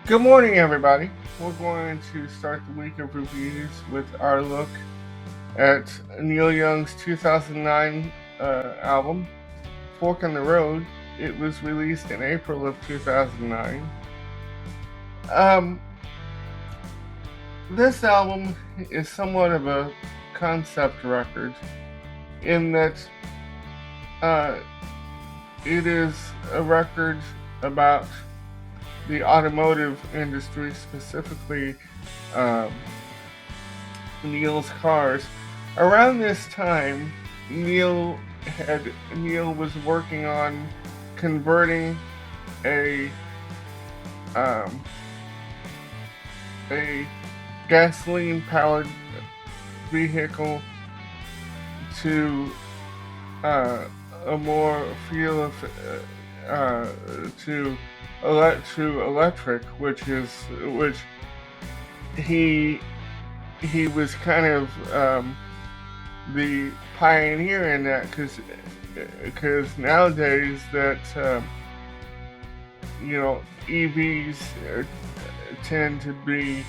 Good morning, everybody. We're going to start the week of reviews with our look at Neil Young's 2009 album, Fork in the Road. It was released in April of 2009. Um, this album is somewhat of a concept record in that uh, it is a record about the automotive industry, specifically um, Neil's cars. Around this time, Neil was working on converting a um, a gasoline powered vehicle to uh, a more feel of to to electric, which he he was kind of the pioneer in that because nowadays that EVs tend to be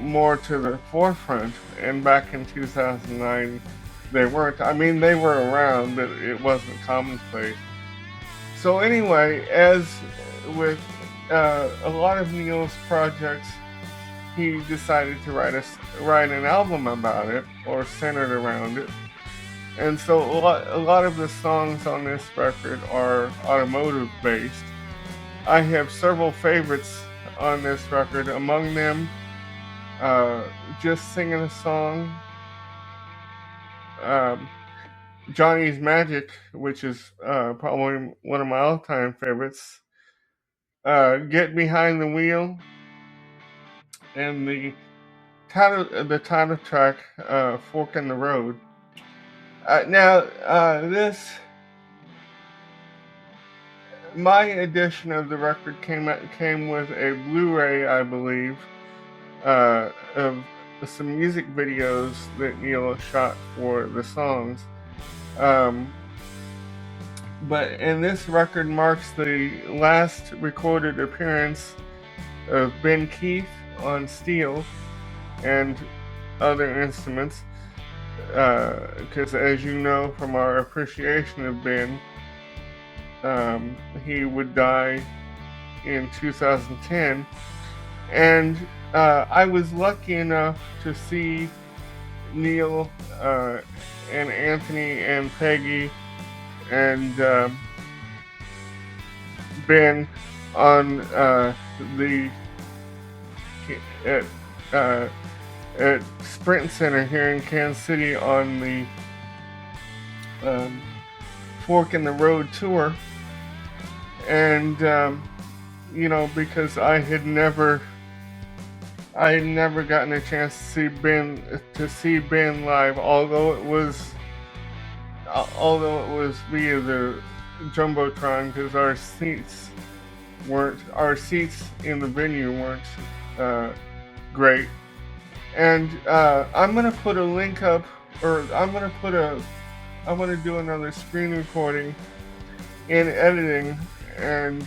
more to the forefront, and back in 2009 they weren't. I mean, they were around, but it wasn't commonplace. So anyway, as with a lot of Neil's projects, he decided to write an album about it or centered around it. And so a lot of the songs on this record are automotive based. I have several favorites on this record. Among them, uh, Just Singing a Song, um, Johnny's Magic, which is probably one of my all-time favorites, Get Behind the Wheel, and the title track, Fork in the Road. This my edition of the record came with a Blu-ray, I believe, of some music videos that Neil shot for the songs. Um, and this record marks the last recorded appearance of Ben Keith on steel and other instruments. Because as you know from our appreciation of Ben, he would die in 2010, and I was lucky enough to see Neil and Anthony and Peggy and Ben on the at, uh, at Sprint Center here in Kansas City on the Fork in the Road tour, and because I had never gotten a chance to see Ben live, although it was via the jumbotron, because our seats in the venue weren't great. And I'm gonna put a link up, or I'm gonna do another screen recording in editing and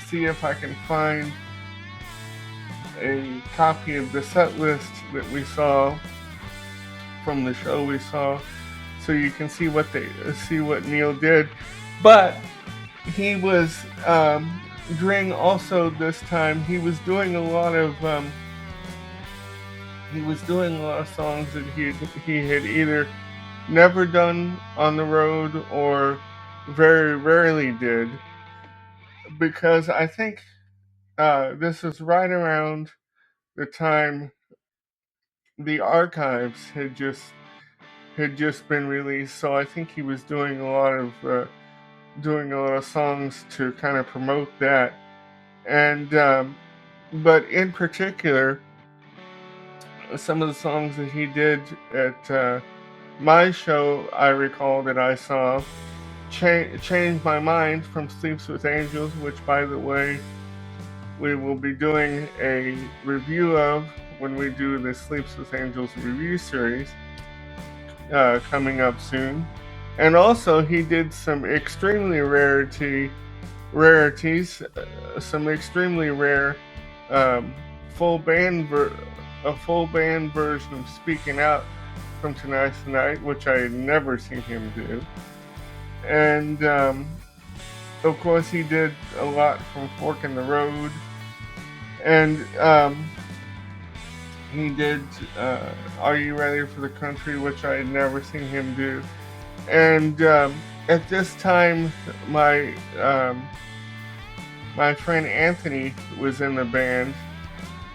see if I can find a copy of the set list that we saw from the show we saw, so you can see what Neil did. But he was during also this time he was doing a lot of songs that he had either never done on the road or very rarely did, because I think this was right around the time the archives had just been released. So I think he was doing a lot of songs to kind of promote that, and but in particular, some of the songs that he did at my show, I recall that I saw Changed My Mind from Sleeps with Angels, which, by the way, we will be doing a review of when we do the Sleeps with Angels review series coming up soon. And also, he did some extremely rarity rarities, some extremely rare um, full band a full band version of "Speaking Out" from Tonight's the Night, which I had never seen him do, and of course he did a lot from Fork in the Road, and he did "Are You Ready for the Country," which I had never seen him do, and at this time my friend Anthony was in the band,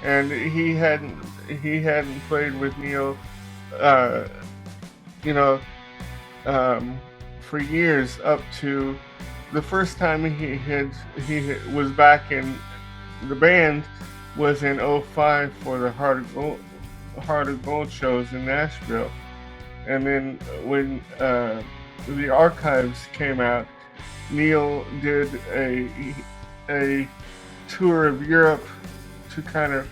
and he hadn't played with Neil, uh, you know, um, for years up to the first time he was back in the band was in '05 for the Heart of Gold shows in Nashville, and then when the archives came out, Neil did a tour of Europe to kind of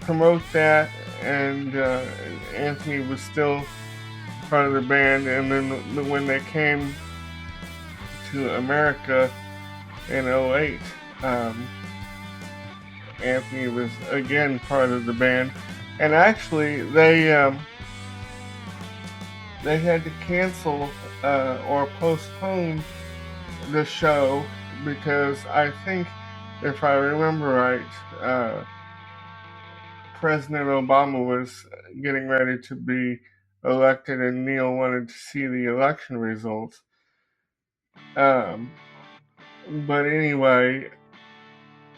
promote that, and Anthony was still part of the band. And then when they came to America in '08, Anthony was again part of the band, and actually they had to cancel or postpone the show because I think, if I remember right, President Obama was getting ready to be elected, and Neil wanted to see the election results. Um, but anyway,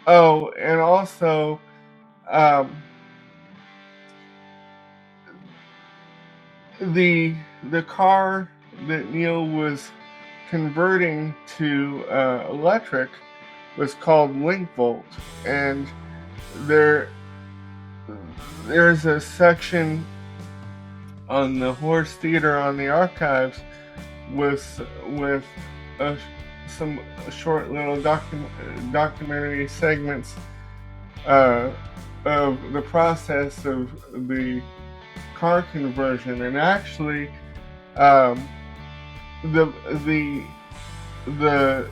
oh, and also um, the car that Neil was converting to electric was called Link Volt, and there there's a section on the Horse Theater on the archives with uh, some short little documentary segments uh, of the process of the car conversion, and actually um, the the the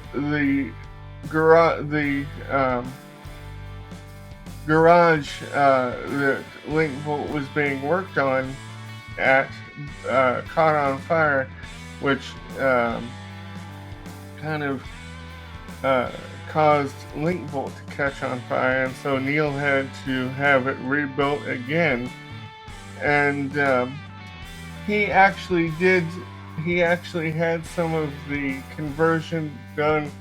garage that Link Volt was being worked on at caught on fire, which kind of uh, caused Link Volt to catch on fire, and so Neil had to have it rebuilt again. And he actually did. He actually had some of the conversion done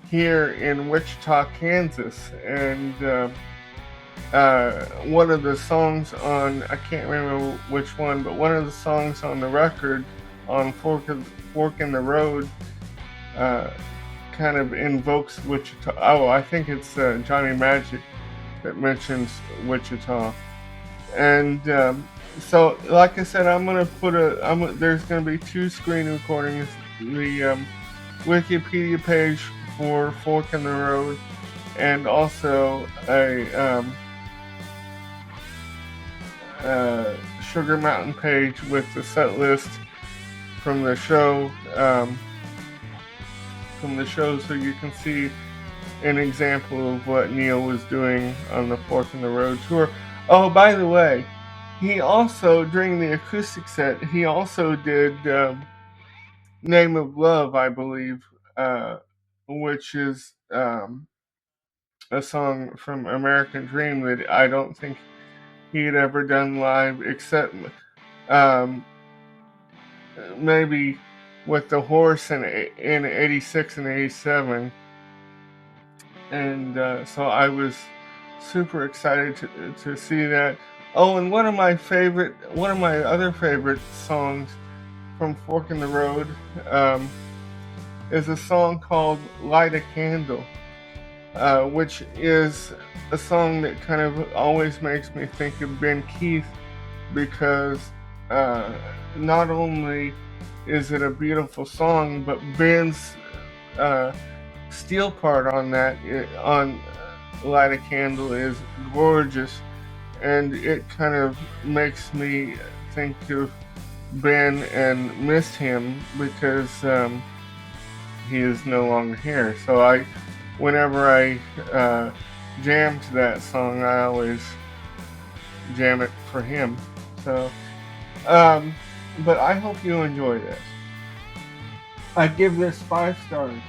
here in Wichita, Kansas, and one of the songs on, I can't remember which one, but one of the songs on the record on Fork in the Road uh, kind of invokes Wichita. Oh, I think it's Johnny Magic that mentions Wichita. And so, like I said, I'm gonna there's gonna be two screen recordings. The Wikipedia page for Fork in the Road, and also a Sugar Mountain page with the set list from the show, so you can see an example of what Neil was doing on the Fork in the Road tour. Oh, by the way, he also, during the acoustic set, he also did Name of Love, I believe, which is a song from American Dream that I don't think he had ever done live, except um, maybe with the Horse in '86 and '87. And so I was super excited to see that. Oh, and one of my other favorite songs from Fork in the Road is a song called "Light a Candle," which is a song that kind of always makes me think of Ben Keith, because uh, not only is it a beautiful song, but Ben's uh, steel part on on "Light a Candle" is gorgeous, and it kind of makes me think of Ben and miss him because he is no longer here. So whenever I jam to that song, I always jam it for him. So, um, but I hope you enjoy this. I give this 5 stars.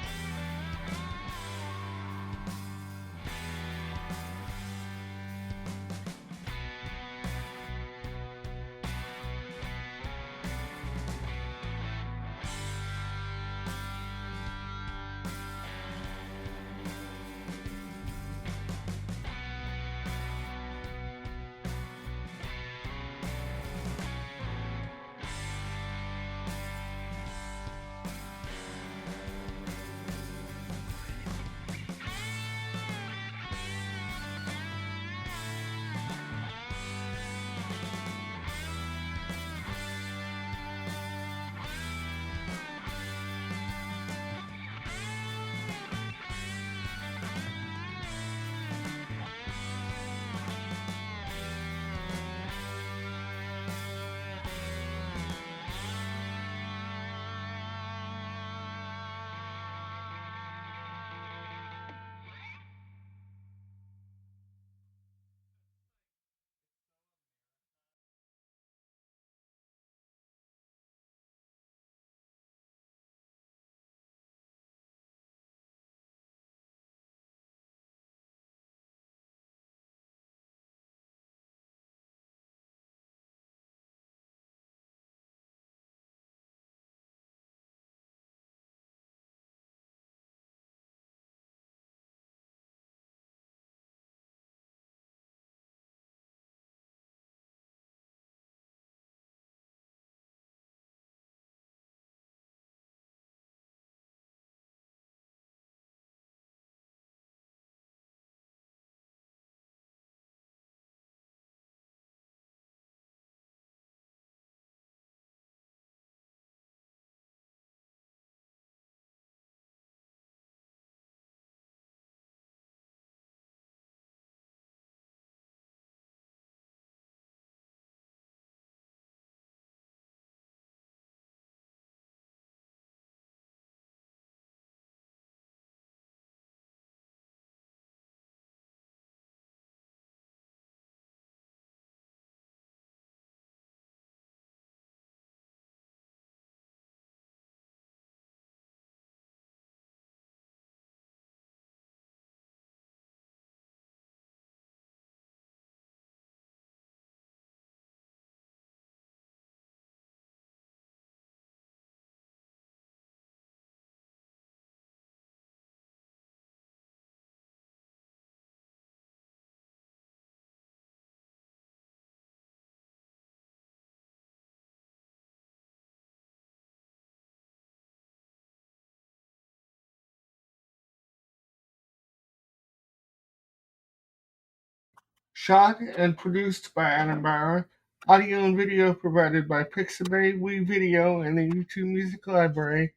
Shot and produced by Adam Bauer. Audio and video provided by Pixabay, WeVideo, and the YouTube Music Library.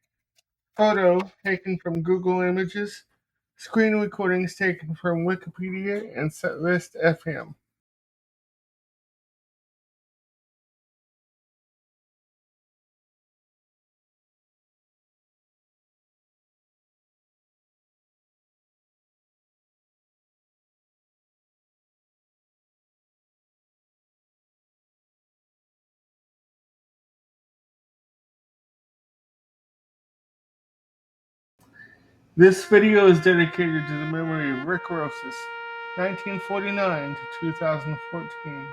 Photo taken from Google Images. Screen recordings taken from Wikipedia and Setlist FM. This video is dedicated to the memory of Rick Rosas, 1949 to 2014.